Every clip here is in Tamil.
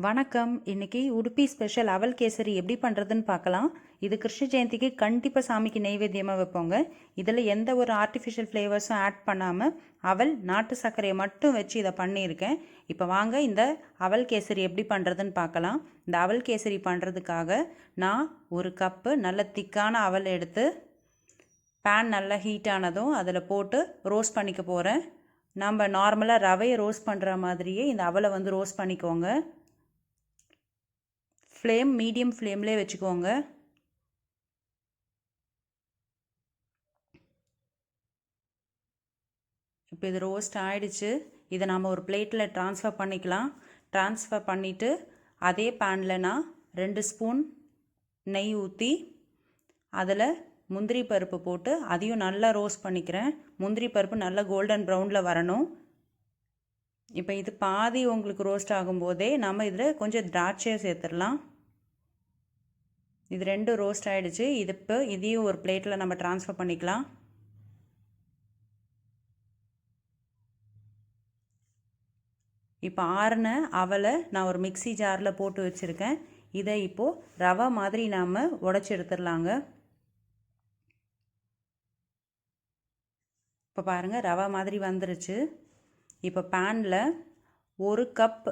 வணக்கம். இன்னைக்கு உடுப்பி ஸ்பெஷல் அவல் கேசரி எப்படி பண்ணுறதுன்னு பார்க்கலாம். இது கிருஷ்ண ஜெயந்திக்கு கண்டிப்பாக சாமிக்கு நெய்வேத்தியமாக வைப்போங்க. இதில் எந்த ஒரு ஆர்டிஃபிஷியல் ஃப்ளேவர்ஸும் ஆட் பண்ணாமல் அவல் நாட்டு சர்க்கரையை மட்டும் வச்சு இதை பண்ணியிருக்கேன். இப்போ வாங்க இந்த அவல் கேசரி எப்படி பண்ணுறதுன்னு பார்க்கலாம். இந்த அவல் கேசரி பண்ணுறதுக்காக நான் ஒரு கப்பு நல்ல திக்கான அவல் எடுத்து பேன் நல்லா ஹீட் ஆனதும் அதில் போட்டு ரோஸ்ட் பண்ணிக்க போகிறேன். நம்ம நார்மலாக ரவையை ரோஸ்ட் பண்ணுற மாதிரியே இந்த அவலை ரோஸ்ட் பண்ணிக்கோங்க. ஃப்ளேம் மீடியம் ஃப்ளேம்லேயே வச்சுக்கோங்க. இப்போ இது ரோஸ்ட் ஆகிடுச்சு. இதை நாம் ஒரு பிளேட்டில் ட்ரான்ஸ்ஃபர் பண்ணிக்கலாம். ட்ரான்ஸ்ஃபர் பண்ணிவிட்டு அதே பேனில் நான் 2 ஸ்பூன் நெய் ஊற்றி அதில் முந்திரி பருப்பு போட்டு அதையும் நல்லா ரோஸ்ட் பண்ணிக்கிறேன். முந்திரி பருப்பு நல்லா கோல்டன் ப்ரௌனில் வரணும். இப்போ இது பாதி உங்களுக்கு ரோஸ்ட் ஆகும்போதே நம்ம இதில் கொஞ்சம் திராட்சையை சேர்த்துடலாம். இது 2 ரோஸ்ட் ஆகிடுச்சு. இப்போ இதையும் ஒரு பிளேட்டில் நம்ம ட்ரான்ஸ்ஃபர் பண்ணிக்கலாம். இப்போ ஆறின அவலை நான் ஒரு மிக்சி ஜாரில் போட்டு வச்சுருக்கேன். இதை இப்போது ரவை மாதிரி நாம் உடச்சி எடுத்துடலாங்க. இப்போ பாருங்கள், ரவை மாதிரி வந்துருச்சு. இப்போ பேனில் 1 கப்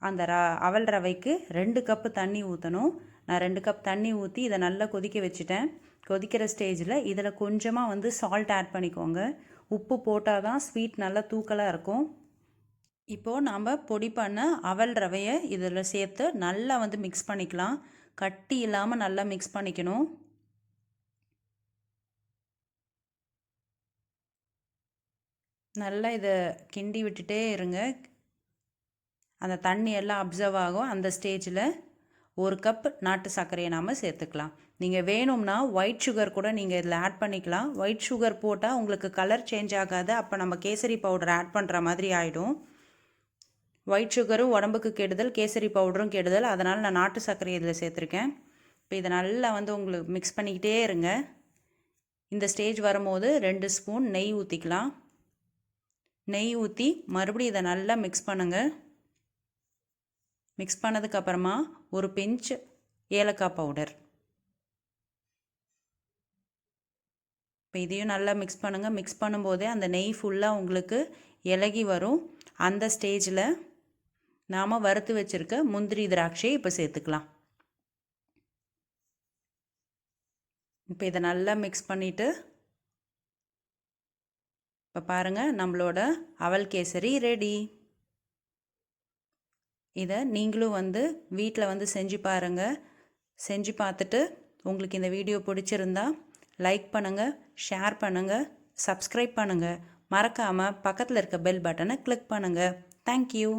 அந்த அவல் ரவைக்கு 2 கப்பு தண்ணி ஊற்றணும். நான் 2 கப் தண்ணி ஊற்றி இதை நல்லா கொதிக்க வச்சுட்டேன். கொதிக்கிற ஸ்டேஜில் இதில் கொஞ்சமாக சால்ட் ஆட் பண்ணிக்கோங்க. உப்பு போட்டால் தான் ஸ்வீட் நல்லா தூக்கலாக இருக்கும். இப்போது நாம் பொடி பண்ண அவல் ரவையை இதில் சேர்த்து நல்லா மிக்ஸ் பண்ணிக்கலாம். கட்டி இல்லாமல் நல்லா மிக்ஸ் பண்ணிக்கணும். நல்லா இதை கிண்டி விட்டுட்டே இருங்க. அந்த தண்ணி எல்லாம் அப்சர்வ் ஆகும். அந்த ஸ்டேஜில் 1 கப் நாட்டு சர்க்கரையை நாம் சேர்த்துக்கலாம். நீங்கள் வேணும்னா ஒயிட் சுகர் கூட நீங்கள் இதில் ஆட் பண்ணிக்கலாம். ஒயிட் சுகர் போட்டால் உங்களுக்கு கலர் சேஞ்ச் ஆகாது. அப்போ நம்ம கேசரி பவுடர் ஆட் பண்ணுற மாதிரி ஆகிடும். ஒயிட் சுகரும் உடம்புக்கு கெடுதல், கேசரி பவுடரும் கெடுதல். அதனால் நான் நாட்டு சர்க்கரை இதில் சேர்த்துருக்கேன். இப்போ இதை நல்லா உங்களுக்கு மிக்ஸ் பண்ணிக்கிட்டே இருங்க. இந்த ஸ்டேஜ் வரும்போது 2 ஸ்பூன் நெய் ஊற்றிக்கலாம். நெய் ஊற்றி மறுபடியும் இதை நல்லா மிக்ஸ் பண்ணுங்கள். மிக்ஸ் பண்ணதுக்கப்புறமா ஒரு பிஞ்ச் ஏலக்காய் பவுடர். இப்போ இதையும் நல்லா மிக்ஸ் பண்ணுங்கள். மிக்ஸ் பண்ணும்போதே அந்த நெய் ஃபுல்லாக உங்களுக்கு இலகி வரும். அந்த ஸ்டேஜில் நாம் வறுத்து வச்சுருக்க முந்திரி திராட்சையை இப்போ சேர்த்துக்கலாம். இப்போ இதை நல்லா மிக்ஸ் பண்ணிவிட்டு இப்போ பாருங்கள், நம்மளோட அவல் கேசரி ரெடி. இதை நீங்களும் வீட்டில் செஞ்சு பாருங்கள். செஞ்சு பார்த்துட்டு உங்களுக்கு இந்த வீடியோ பிடிச்சிருந்தா லைக் பண்ணுங்கள், ஷேர் பண்ணுங்கள், சப்ஸ்கிரைப் பண்ணுங்கள். மறக்காமல் பக்கத்தில் இருக்க பெல் பட்டனை கிளிக் பண்ணுங்கள். தேங்க்யூ.